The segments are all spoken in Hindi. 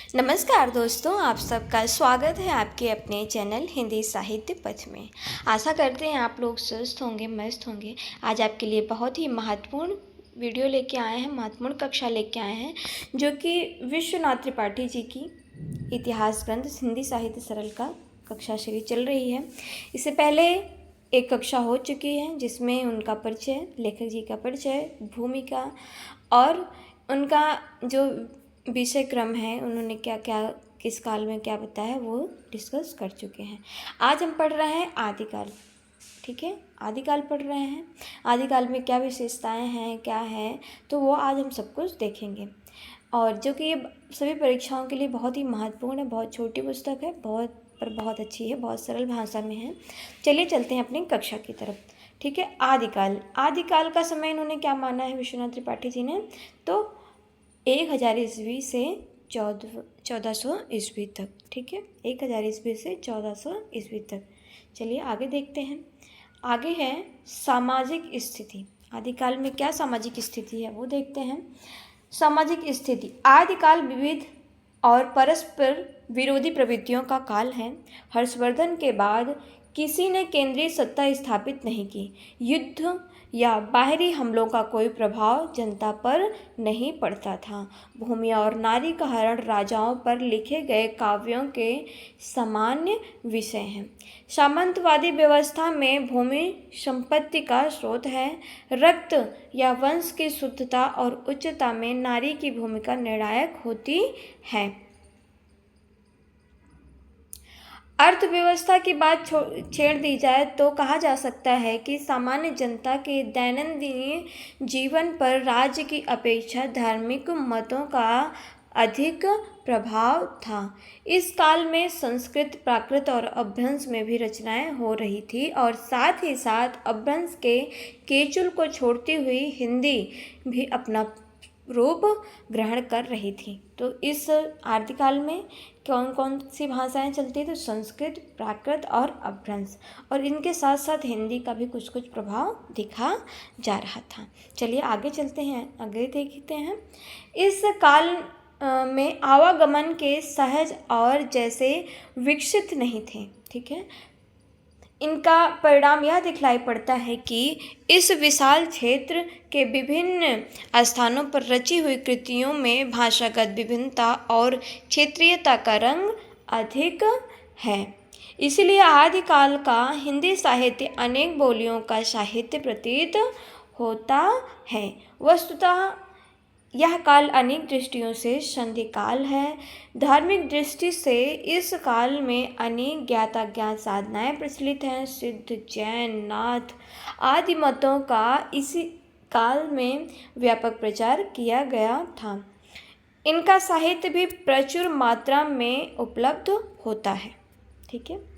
नमस्कार दोस्तों, आप सबका स्वागत है आपके अपने चैनल हिंदी साहित्य पथ में। आशा करते हैं आप लोग स्वस्थ होंगे, मस्त होंगे। आज आपके लिए बहुत ही महत्वपूर्ण वीडियो लेके आए हैं, महत्वपूर्ण कक्षा लेके आए हैं, जो कि विश्वनाथ त्रिपाठी जी की इतिहास ग्रंथ हिंदी साहित्य सरल का कक्षा श्रेणी चल रही है। इससे पहले एक कक्षा हो चुकी है जिसमें उनका परिचय, लेखक जी का परिचय, भूमिका और उनका जो विषय क्रम है, उन्होंने क्या क्या किस काल में क्या बताया, वो डिस्कस कर चुके हैं। आज हम पढ़ रहे हैं आदिकाल। ठीक है, आदिकाल पढ़ रहे हैं। आदिकाल में क्या विशेषताएं हैं, क्या है, तो वो आज हम सब कुछ देखेंगे। और जो कि ये सभी परीक्षाओं के लिए बहुत ही महत्वपूर्ण है। बहुत छोटी पुस्तक है, बहुत अच्छी है, बहुत सरल भाषा में है। चलिए चलते हैं अपनी कक्षा की तरफ। ठीक है, आदिकाल। आदिकाल का समय इन्होंने क्या माना है विश्वनाथ त्रिपाठी जी ने, तो 1000 ईस्वी से 1400 ईस्वी तक। ठीक है, 1000 ईस्वी से 1400 ईस्वी तक। चलिए आगे देखते हैं। आगे है सामाजिक स्थिति। आदिकाल में क्या सामाजिक स्थिति है वो देखते हैं। सामाजिक स्थिति। आदिकाल विविध और परस्पर विरोधी प्रवृत्तियों का काल है। हर्षवर्धन के बाद किसी ने केंद्रीय सत्ता स्थापित नहीं की। युद्ध या बाहरी हमलों का कोई प्रभाव जनता पर नहीं पड़ता था। भूमि और नारी का हरण राजाओं पर लिखे गए काव्यों के सामान्य विषय हैं। सामंतवादी व्यवस्था में भूमि संपत्ति का स्रोत है। रक्त या वंश की शुद्धता और उच्चता में नारी की भूमिका निर्णायक होती है। अर्थव्यवस्था की बात छेड़ दी जाए तो कहा जा सकता है कि सामान्य जनता के दैनंदिन जीवन पर राज्य की अपेक्षा धार्मिक मतों का अधिक प्रभाव था। इस काल में संस्कृत, प्राकृत और अपभ्रंश में भी रचनाएं हो रही थी और साथ ही साथ अपभ्रंश के केचुल को छोड़ती हुई हिंदी भी अपना रूप ग्रहण कर रही थी। तो इस आदिकाल में कौन कौन सी भाषाएं चलती थी, तो संस्कृत, प्राकृत और अपभ्रंश, और इनके साथ साथ हिंदी का भी कुछ कुछ प्रभाव दिखा जा रहा था। चलिए आगे चलते हैं, आगे देखते हैं। इस काल में आवागमन के सहज और जैसे विकसित नहीं थे। ठीक है, इनका परिणाम यह दिखलाई पड़ता है कि इस विशाल क्षेत्र के विभिन्न स्थानों पर रची हुई कृतियों में भाषागत विभिन्नता और क्षेत्रीयता का रंग अधिक है। इसलिए आदिकाल का हिंदी साहित्य अनेक बोलियों का साहित्य प्रतीत होता है। वस्तुतः यह काल अनेक दृष्टियों से संधि काल है। धार्मिक दृष्टि से इस काल में अनेक ज्ञात अज्ञात साधनाएं प्रचलित हैं। सिद्ध, जैन, नाथ आदि मतों का इसी काल में व्यापक प्रचार किया गया था। इनका साहित्य भी प्रचुर मात्रा में उपलब्ध होता है। ठीक है,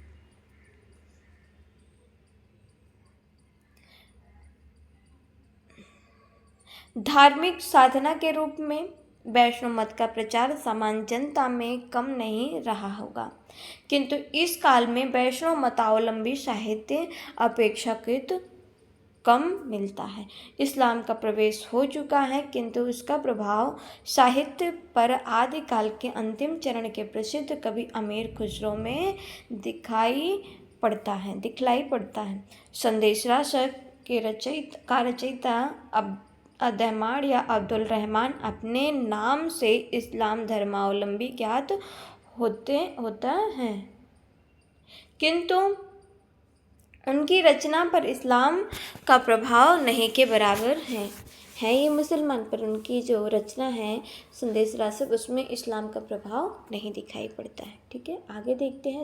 धार्मिक साधना के रूप में वैष्णव मत का प्रचार सामान्य जनता में कम नहीं रहा होगा, किंतु इस काल में वैष्णव मतावलंबी साहित्य अपेक्षाकृत कम मिलता है। इस्लाम का प्रवेश हो चुका है, किंतु इसका प्रभाव साहित्य पर आदिकाल के अंतिम चरण के प्रसिद्ध कवि अमीर खुसरो में दिखलाई पड़ता है। संदेश रासक के रचयिता अब्दुल या अब्दुल रहमान अपने नाम से इस्लाम धर्मावलंबी ज्ञात होता है, किंतु उनकी रचना पर इस्लाम का प्रभाव नहीं के बराबर है ये मुसलमान पर उनकी जो रचना है संदेश रासक, उसमें इस्लाम का प्रभाव नहीं दिखाई पड़ता है। ठीक है, आगे देखते हैं।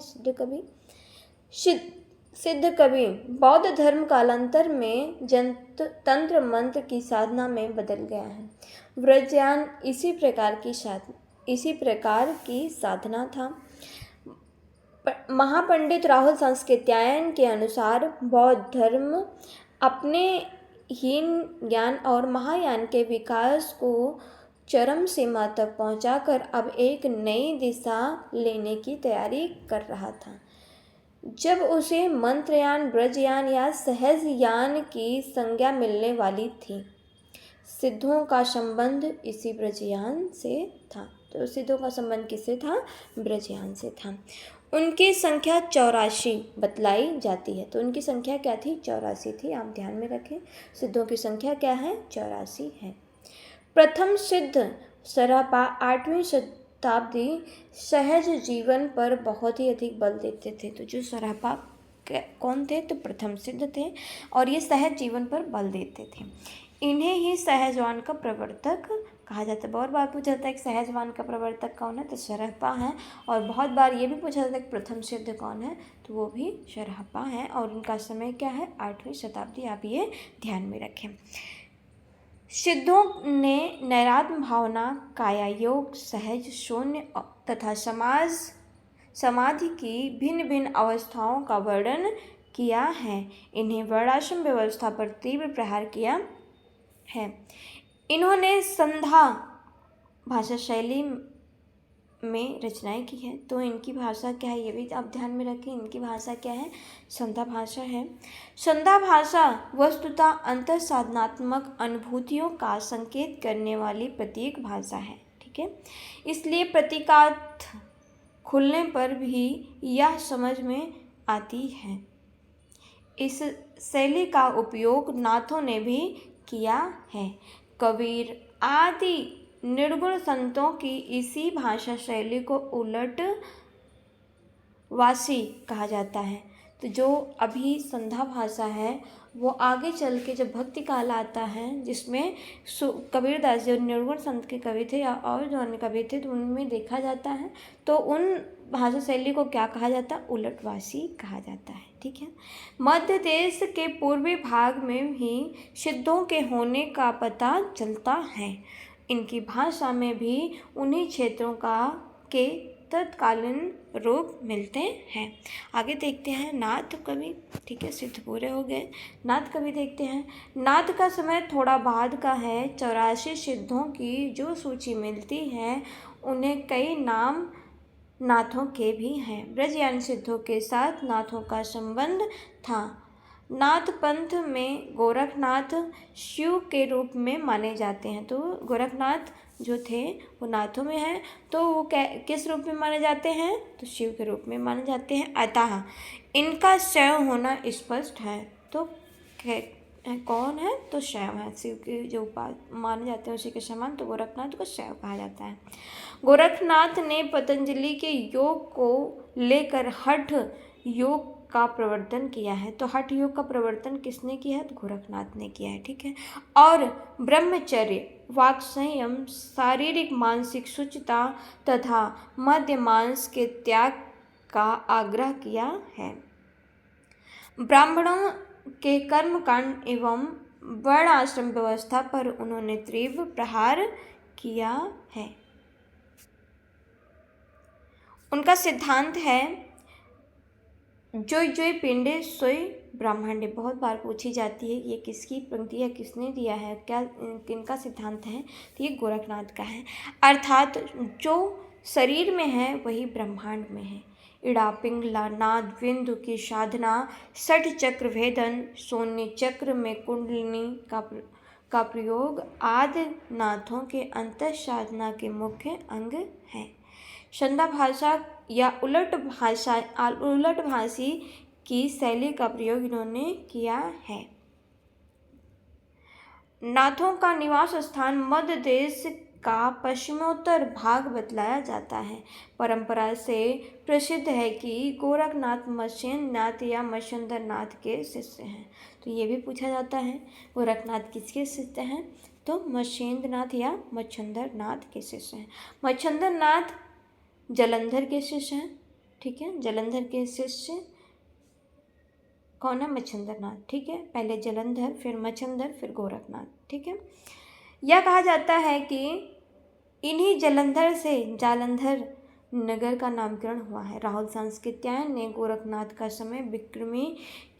सिद्ध कवि बौद्ध धर्म कालांतर में तंत्र मंत्र की साधना में बदल गया है। व्रजयान इसी प्रकार की साधना था। महापंडित राहुल सांस्कृत्यायन के अनुसार बौद्ध धर्म अपने हीन ज्ञान और महायान के विकास को चरम सीमा तक पहुंचाकर अब एक नई दिशा लेने की तैयारी कर रहा था। जब उसे मंत्रयान, ब्रजयान या सहजयान की संज्ञा मिलने वाली थी। सिद्धों का संबंध इसी ब्रजयान से था। तो सिद्धों का संबंध किससे था? ब्रजयान से था। उनकी संख्या 84 बतलाई जाती है। तो उनकी संख्या क्या थी? 84 थी। आप ध्यान में रखें, सिद्धों की संख्या क्या है? 84 है। प्रथम सिद्ध सरापा 8वीं शताब्दी सहज जीवन पर बहुत ही अधिक बल देते थे। तो जो सरापा कौन थे? तो प्रथम सिद्ध थे और ये सहज जीवन पर बल देते थे। इन्हें ही सहजवान का प्रवर्तक कहा जाता है। बहुत बार पूछा जाता है कि सहजवान का प्रवर्तक कौन है? तो शरहप्पा है। और बहुत बार ये भी पूछा जाता है कि प्रथम सिद्ध कौन है? तो वो भी शरहप्पा है। और उनका समय क्या है? 8वीं शताब्दी। आप ये ध्यान में रखें। सिद्धों ने नैरात्म भावना, काया योग, सहज शून्य तथा समाधि की भिन्न भिन्न अवस्थाओं का वर्णन किया है। इन्हें वर्णाश्रम व्यवस्था पर तीव्र प्रहार किया है। इन्होंने संधा भाषा शैली में रचनाएं की हैं। तो इनकी भाषा क्या है? ये भी आप ध्यान में रखें। इनकी भाषा क्या है? संधा भाषा है। संधा भाषा वस्तुतः अंतर साधनात्मक अनुभूतियों का संकेत करने वाली प्रतीक भाषा है। ठीक है, इसलिए प्रतीकार्थ खुलने पर भी यह समझ में आती है। इस शैली का उपयोग नाथों ने भी किया है। कबीर आदि निर्गुण संतों की इसी भाषा शैली को उलट वासी कहा जाता है। तो जो अभी संधा भाषा है वो आगे चल के जब भक्ति काल आता है, जिसमें कबीरदास जो निर्गुण संत के कवि थे या और जो अन्य कवि थे, तो उनमें देखा जाता है तो उन भाषा शैली को क्या कहा जाता है? उलटवासी कहा जाता है। ठीक है, मध्य देश के पूर्वी भाग में भी सिद्धों के होने का पता चलता है। इनकी भाषा में भी उन्हीं क्षेत्रों के तत्कालीन रूप मिलते हैं। आगे देखते हैं नाथ कवि। ठीक है, सिद्ध पूरे हो गए। नाथ कवि देखते हैं। नाथ का समय थोड़ा बाद का है। 84 सिद्धों की जो सूची मिलती है उन्हें कई नाम नाथों के भी हैं। ब्रजयान सिद्धों के साथ नाथों का संबंध था। नाथ पंथ में गोरखनाथ शिव के रूप में माने जाते हैं। तो गोरखनाथ जो थे वो नाथों में हैं, तो वो किस रूप में माने जाते हैं? तो शिव के रूप में माने जाते हैं। अतः इनका शैव होना स्पष्ट है। तो कौन है? तो शैव है। शिव के जो माने जाते हैं उसी के समान, तो गोरखनाथ को शैव कहा जाता है। गोरखनाथ ने पतंजलि के योग को लेकर हठ योग का प्रवर्तन किया है। तो हठ योग का प्रवर्तन किसने किया है? तो गोरखनाथ ने किया है। ठीक है, और ब्रह्मचर्य, वाक संयम, शारीरिक मानसिक शुचिता तथा मद्य मांस के त्याग का आग्रह किया है। ब्राह्मणों के कर्मकांड एवं वर्ण आश्रम व्यवस्था पर उन्होंने तीव्र प्रहार किया है। उनका सिद्धांत है जोय जोय पिंडे सोय ब्रह्मांडे। बहुत बार पूछी जाती है ये किसकी पंक्ति है, किसने दिया है, क्या किनका सिद्धांत है? तो ये गोरखनाथ का है। अर्थात जो शरीर में है वही ब्रह्मांड में है। इड़ा पिंगला नाद बिंदु की साधना, षट चक्र भेदन, शून्य चक्र में कुंडलिनी का प्रयोग आदि नाथों के अंतर साधना के मुख्य अंग हैं। संधा भाषा या उलट भाषी की शैली का प्रयोग इन्होंने किया है। नाथों का निवास स्थान मध्य देश का पश्चिमोत्तर भाग बतलाया जाता है। परंपरा से प्रसिद्ध है कि गोरखनाथ मत्स्येंद्र नाथ या मच्छंदर नाथ के शिष्य हैं। तो ये भी पूछा जाता है गोरखनाथ किसके शिष्य हैं? तो मत्स्येंद्र नाथ या मच्छंदर नाथ के शिष्य हैं। मच्छंदर नाथ जालंधर के शिष्य हैं। ठीक है, जालंधर के शिष्य कौन है? मच्छंदर नाथ। ठीक है, पहले जालंधर, फिर मच्छंदर, फिर गोरखनाथ। ठीक है, यह कहा जाता है कि इन्हीं जालंधर से जालंधर नगर का नामकरण हुआ है। राहुल सांस्कृत्यायन ने गोरखनाथ का समय विक्रमी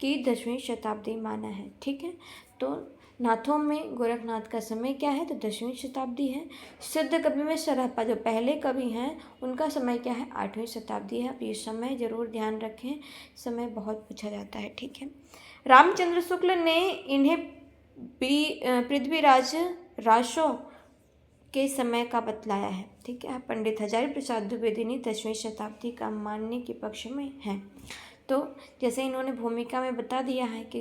की 10वीं शताब्दी माना है। ठीक है, तो नाथों में गोरखनाथ का समय क्या है? तो 10वीं शताब्दी है। सिद्ध कवि में सरहप्पा जो पहले कवि हैं उनका समय क्या है? 8वीं शताब्दी है। आप ये समय जरूर ध्यान रखें, समय बहुत पूछा जाता है। ठीक है, रामचंद्र शुक्ल ने इन्हें पृथ्वीराज रासो के समय का बतलाया है। ठीक है, पंडित हजारी प्रसाद द्विवेदी ने 10वीं शताब्दी का मानने के पक्ष में है। तो जैसे इन्होंने भूमिका में बता दिया है कि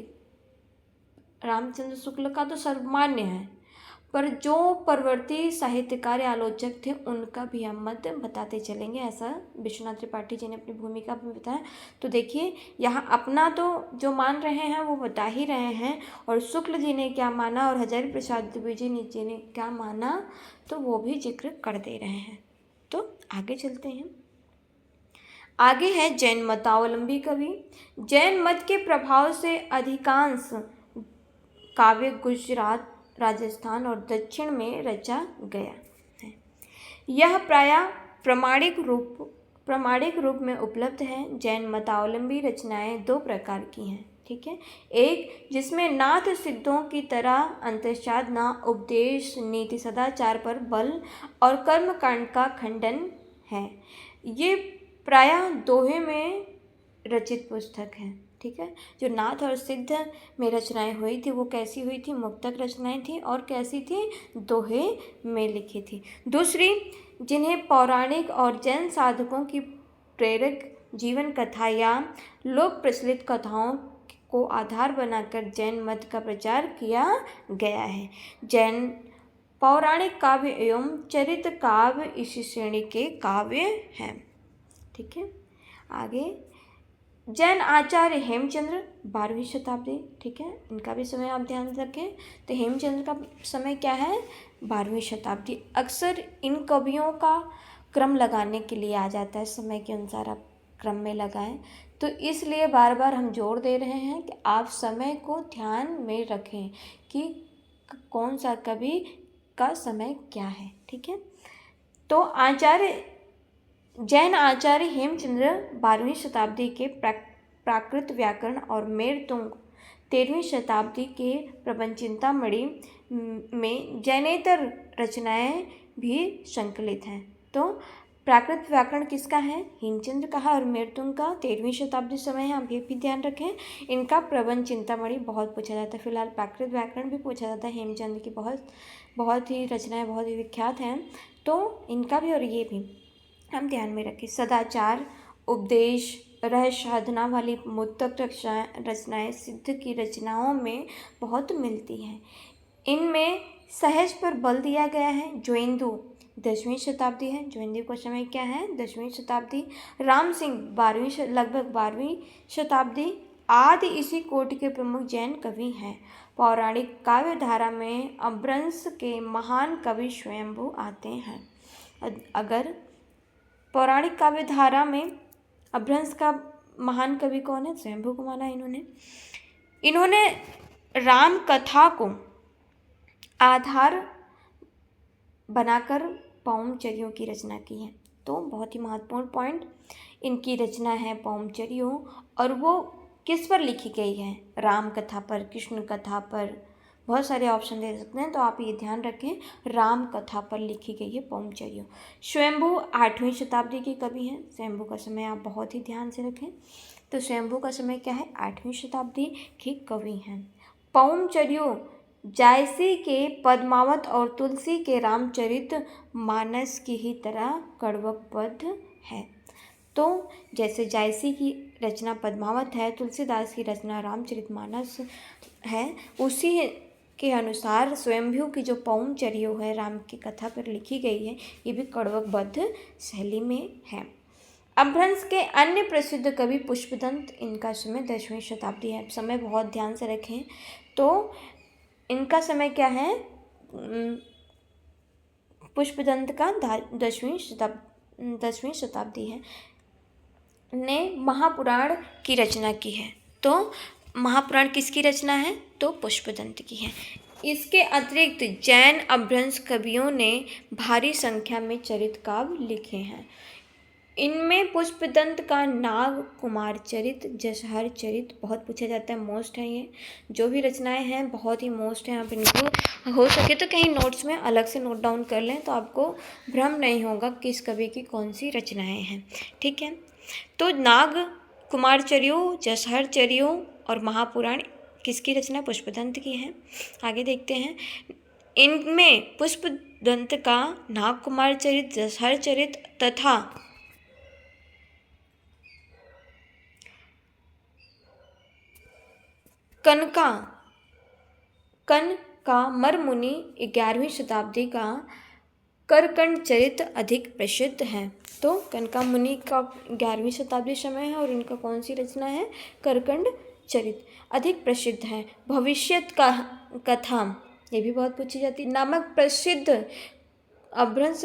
रामचंद्र शुक्ल का तो सर्वमान्य है, पर जो परवर्ती साहित्यकार या आलोचक थे उनका भी हम मत बताते चलेंगे, ऐसा विश्वनाथ त्रिपाठी जी ने अपनी भूमिका में बताया। तो देखिए यहाँ अपना तो जो मान रहे हैं वो बता ही रहे हैं, और शुक्ल जी ने क्या माना और हजारी प्रसाद द्विवेदी जी ने क्या माना तो वो भी जिक्र कर दे रहे हैं। तो आगे चलते हैं। आगे है जैन मतावलंबी कवि। जैन मत के प्रभाव से अधिकांश काव्य गुजरात, राजस्थान और दक्षिण में रचा गया है। यह प्रायः प्रामाणिक रूप में उपलब्ध है। जैन मतावलंबी रचनाएं दो प्रकार की हैं। ठीक है, एक जिसमें नाथ सिद्धों की तरह अंतःसाधना, उपदेश, नीति, सदाचार पर बल और कर्मकांड का खंडन है। ये प्रायः दोहे में रचित पुस्तक है। ठीक है, जो नाथ और सिद्ध में रचनाएं हुई थी वो कैसी हुई थी? मुक्तक रचनाएं थी। और कैसी थी? दोहे में लिखी थी। दूसरी, जिन्हें पौराणिक और जैन साधकों की प्रेरक जीवन कथा या लोक प्रचलित कथाओं को आधार बनाकर जैन मत का प्रचार किया गया है। जैन पौराणिक काव्य एवं चरित काव्य इसी श्रेणी के काव्य हैं। ठीक है, आगे जैन आचार्य हेमचंद्र 12वीं शताब्दी। ठीक है, इनका भी समय आप ध्यान रखें। तो हेमचंद्र का समय क्या है? 12वीं शताब्दी। अक्सर इन कवियों का क्रम लगाने के लिए आ जाता है, समय के अनुसार आप क्रम में लगाएं। तो इसलिए बार बार हम जोर दे रहे हैं कि आप समय को ध्यान में रखें कि कौन सा कवि का समय क्या है। ठीक है, तो जैन आचार्य हेमचंद्र 12वीं शताब्दी के प्राकृत व्याकरण और मेरतुंग 13वीं शताब्दी के प्रबंध चिंतामणि में जैनेतर रचनाएं भी संकलित हैं। तो प्राकृत व्याकरण किसका है? हेमचंद्र का है। और मेरतुंग का 13वीं शताब्दी समय है, आप ये भी ध्यान रखें। इनका प्रबंध चिंतामणि बहुत पूछा जाता है। फिलहाल प्राकृत व्याकरण भी पूछा जाता है। हेमचंद्र की बहुत ही रचनाएं बहुत ही विख्यात हैं, तो इनका भी और ये भी हम ध्यान में रखें। सदाचार, उपदेश, रहस्य साधना वाली मुक्तक रचनाएं सिद्ध की रचनाओं में बहुत मिलती हैं। इनमें सहज पर बल दिया गया है। जोइंदू 10वीं शताब्दी है। जोइंदू का समय क्या है? 10वीं शताब्दी। राम सिंह लगभग 12वीं शताब्दी आदि इसी कोटि के प्रमुख जैन कवि हैं। पौराणिक काव्य धारा में अपभ्रंश के महान कवि स्वयंभू आते हैं। अगर पौराणिक काव्य धारा में अपभ्रंश का महान कवि कौन है? स्वयंभू को माना इन्होंने राम कथा को आधार बनाकर पौमचरियों की रचना की है। तो बहुत ही महत्वपूर्ण पॉइंट, इनकी रचना है पौमचरियों, और वो किस पर लिखी गई है? राम कथा पर, कृष्ण कथा पर, बहुत सारे ऑप्शन दे सकते हैं, तो आप ये ध्यान रखें। राम कथा पर लिखी गई है पौमचरियों। स्वयंभू 8वीं शताब्दी के कवि हैं। स्वयंभू का समय आप बहुत ही ध्यान से रखें। तो स्वयंभू का समय क्या है? 8वीं शताब्दी के कवि हैं। पौमचरियों जायसी के पद्मावत और तुलसी के रामचरित मानस की ही तरह कड़वकबद्ध है। तो जैसे जायसी की रचना पद्मावत है, तुलसीदास की रचना रामचरितमानस है, उसी के अनुसार स्वयंभू की जो पौमचरियों है, राम की कथा पर लिखी गई है, ये भी कड़वकबद्ध शैली में है। अपभ्रंश के अन्य प्रसिद्ध कवि पुष्पदंत, इनका समय 10वीं शताब्दी है। समय बहुत ध्यान से रखें। तो इनका समय क्या है? पुष्पदंत का 10वीं शताब्दी है। ने महापुराण की रचना की है। तो महापुराण किसकी रचना है? तो पुष्पदंत की है। इसके अतिरिक्त जैन अपभ्रंश कवियों ने भारी संख्या में चरित काव्य लिखे हैं। इनमें पुष्पदंत का नाग कुमार चरित, जसहर चरित बहुत पूछा जाता है, मोस्ट है। ये जो भी रचनाएं हैं बहुत ही मोस्ट हैं। आप इनको हो सके तो कहीं नोट्स में अलग से नोट डाउन कर लें, तो आपको भ्रम नहीं होगा किस कवि की कौन सी रचनाएं हैं। ठीक है, तो नाग कुमार चरियों, जसहर चरियों और महापुराण किसकी रचना? पुष्पदंत की है। आगे देखते हैं। इनमें पुष्पदंत का नागकुमार चरित, जसहर चरित तथा कनकामर मुनि 11वीं शताब्दी का करकंड चरित अधिक प्रसिद्ध है। तो कनका मुनि का 11वीं शताब्दी समय है और इनका कौन सी रचना है? करकंड चरित अधिक प्रसिद्ध है। भविष्यत का कथा, ये भी बहुत पूछी जाती है, नामक प्रसिद्ध अभ्रंश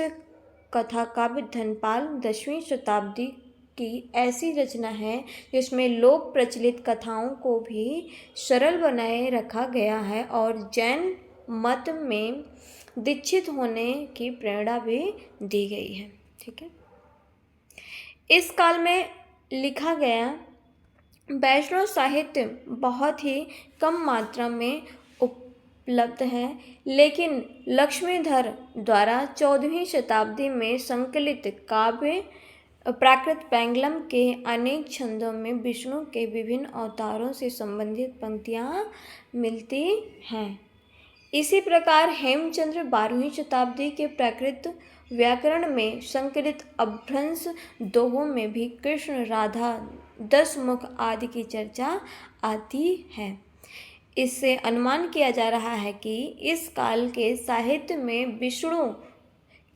कथा काव्य धनपाल 10वीं शताब्दी की ऐसी रचना है जिसमें लोक प्रचलित कथाओं को भी सरल बनाए रखा गया है और जैन मत में दीक्षित होने की प्रेरणा भी दी गई है। ठीक है। इस काल में लिखा गया वैष्णव साहित्य बहुत ही कम मात्रा में उपलब्ध है, लेकिन लक्ष्मीधर द्वारा 14वीं शताब्दी में संकलित काव्य प्राकृत पैंगलम के अनेक छंदों में विष्णु के विभिन्न अवतारों से संबंधित पंक्तियाँ मिलती हैं। इसी प्रकार हेमचंद्र 12वीं शताब्दी के प्राकृत व्याकरण में संकलित अभ्रंश दोहों में भी कृष्ण, राधा, 10 मुख आदि की चर्चा आती है। इससे अनुमान किया जा रहा है कि इस काल के साहित्य में विष्णु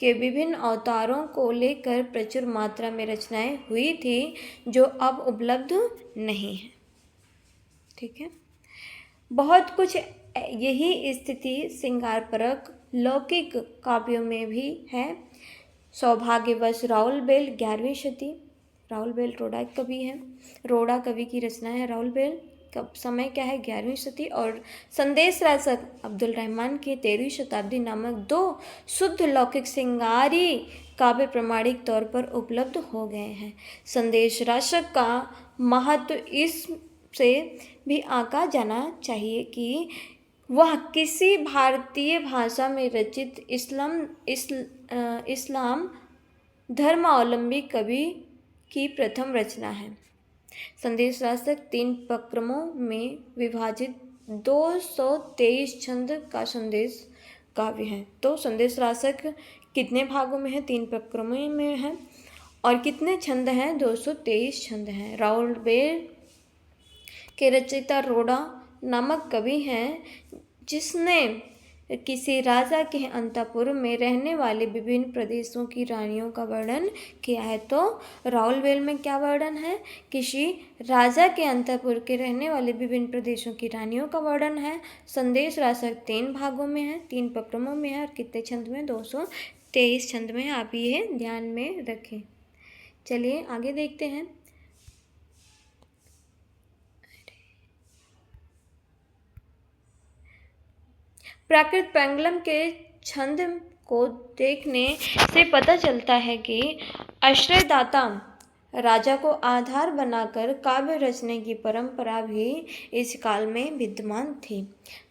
के विभिन्न अवतारों को लेकर प्रचुर मात्रा में रचनाएं हुई थी जो अब उपलब्ध नहीं है। ठीक है। बहुत कुछ यही स्थिति श्रृंगारपरक लौकिक काव्यों में भी है। सौभाग्यवश राउल बेल 11वीं शती, राउल बेल रोड़ा कवि है, रोड़ा कवि की रचना है राउल बेल का समय क्या है? 11वीं शती। और संदेश रासक अब्दुल रहमान की 13वीं शताब्दी नामक 2 शुद्ध लौकिक श्रृंगारी काव्य प्रमाणिक तौर पर उपलब्ध हो गए हैं। संदेश रासक का महत्व इससे भी आंका जाना चाहिए कि वह किसी भारतीय भाषा में रचित इस्लाम धर्मावलंबी कवि की प्रथम रचना है। संदेश रासक 3 प्रकरणों में विभाजित 223 छंद का संदेश काव्य है। तो संदेश रासक कितने भागों में है? 3 प्रकरणों में है। और कितने छंद हैं? 223 छंद हैं। राउल बेल के रचयिता रोड़ा नामक कवि हैं जिसने किसी राजा के अंतपुर में रहने वाले विभिन्न प्रदेशों की रानियों का वर्णन किया है। तो राउल बेल में क्या वर्णन है? किसी राजा के अंतपुर के रहने वाले विभिन्न प्रदेशों की रानियों का वर्णन है। संदेश रासक 3 भागों में है, 3 प्रकरणों में है और कितने छंद में? 223 छंद में है। आप ये ध्यान में रखें। चलिए आगे देखते हैं। प्राकृत पैंगलम के छंद को देखने से पता चलता है कि आश्रयदाता राजा को आधार बनाकर काव्य रचने की परंपरा भी इस काल में विद्यमान थी।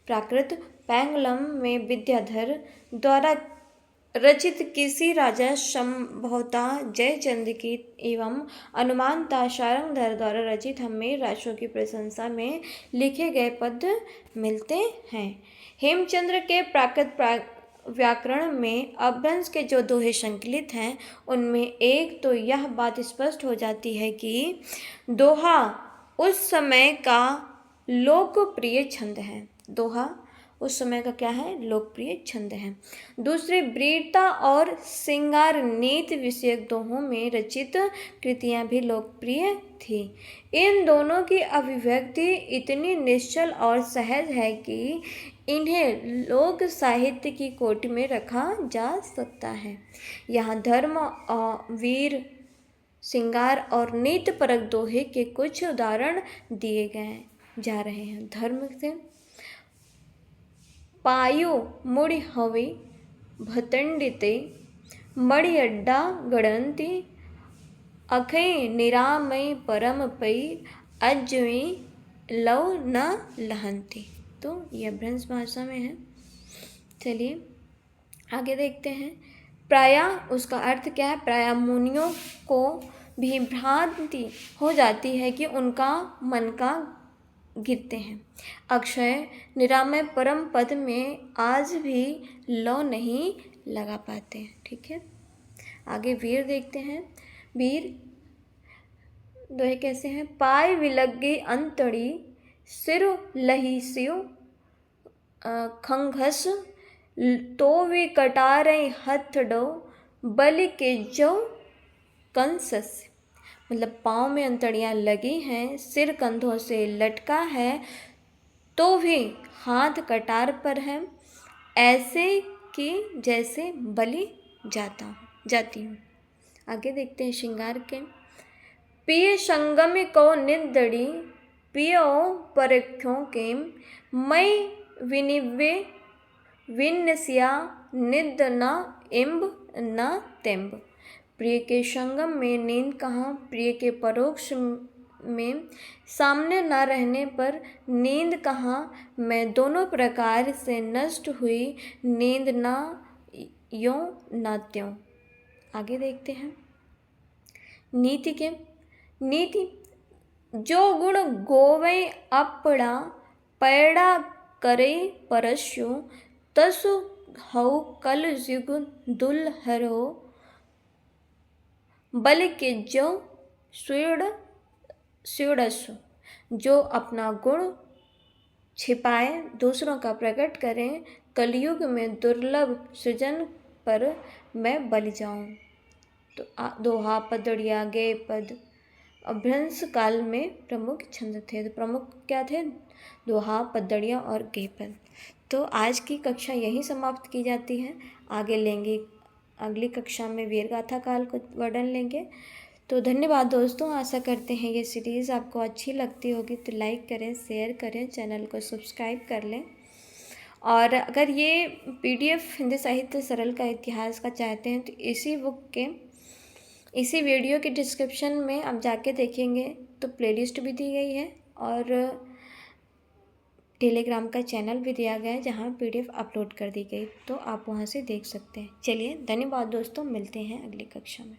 प्राकृत पैंगलम में विद्याधर द्वारा रचित किसी राजा संभवतः जयचंद की एवं अनुमानतः शारंगधर द्वारा रचित हमें राशों की प्रशंसा में लिखे गए पद मिलते हैं। हेमचंद्र के प्राकृत व्याकरण में अपभ्रंश के जो दोहे संकलित हैं उनमें एक तो यह बात स्पष्ट हो जाती है कि दोहा उस समय का लोकप्रिय छंद है। दोहा उस समय का क्या है? लोकप्रिय छंद है। दूसरे, वीरता और श्रृंगार नीति विषयक दोहों में रचित कृतियां भी लोकप्रिय थी। इन दोनों की अभिव्यक्ति इतनी निश्चल और सहज है कि इन्हें लोक साहित्य की कोटि में रखा जा सकता है। यहाँ धर्म और वीर, श्रृंगार और नीतिपरक दोहे के कुछ उदाहरण दिए गए जा रहे हैं। धर्म से पायु मुड़ि हवि भतंडिते मड़ियड्डा गणंती अखै निरामय परम पै अज्वी लव न लहंती। तो यह भ्रंश भाषा में है। चलिए आगे देखते हैं। प्रायः उसका अर्थ क्या है? प्रायः मुनियों को भी भ्रांति हो जाती है कि उनका मन का गिरते हैं। अक्षय निरामय परम पद में आज भी लौ नहीं लगा पाते हैं। ठीक है, आगे वीर देखते हैं। वीर दोहे कैसे हैं? पाय विलग्गे अंतड़ी सिर लही सियो खंघस तो वे कटारे हथ डो बलि के जो कंसस। मतलब पाँव में अंतड़ियाँ लगी हैं, सिर कंधों से लटका है, तो भी हाथ कटार पर है, ऐसे कि जैसे बलि जाती हूँ। आगे देखते हैं श्रृंगार के। पिय संगम को निंदड़ी पियो परख्यों के मैं विनिवे विन्नसिया निद न इम्ब न तेम्ब। प्रिय के संगम में नींद कहाँ, प्रिय के परोक्ष में सामने न रहने पर नींद कहाँ, मैं दोनों प्रकार से नष्ट हुई नींद न यों न त्यों। आगे देखते हैं नीति के। नीति जो गुण गोवे अपड़ा पैड़ा करे परस्यो तसु हऊ कल युग दुलहरो बल के जो स्यूड़सु। जो अपना गुण छिपाए दूसरों का प्रकट करें, कलयुग में दुर्लभ सृजन पर मैं बलि जाऊं। तो दोहा पदड़िया गे पद अभ्रंश काल में प्रमुख छंद थे। तो प्रमुख क्या थे? दोहा, पदड़िया और गे पद। तो आज की कक्षा यहीं समाप्त की जाती है। आगे लेंगे अगली कक्षा में वीरगाथा काल को वर्णन लेंगे। तो धन्यवाद दोस्तों, आशा करते हैं ये सीरीज़ आपको अच्छी लगती होगी तो लाइक करें, शेयर करें, चैनल को सब्सक्राइब कर लें। और अगर ये PDF हिंदी साहित्य सरल का इतिहास का चाहते हैं तो इसी बुक के इसी वीडियो के डिस्क्रिप्शन में आप जाके देखेंगे तो प्लेलिस्ट भी दी गई है और टेलीग्राम का चैनल भी दिया गया है जहाँ PDF अपलोड कर दी गई, तो आप वहाँ से देख सकते हैं। चलिए धन्यवाद दोस्तों, मिलते हैं अगली कक्षा में।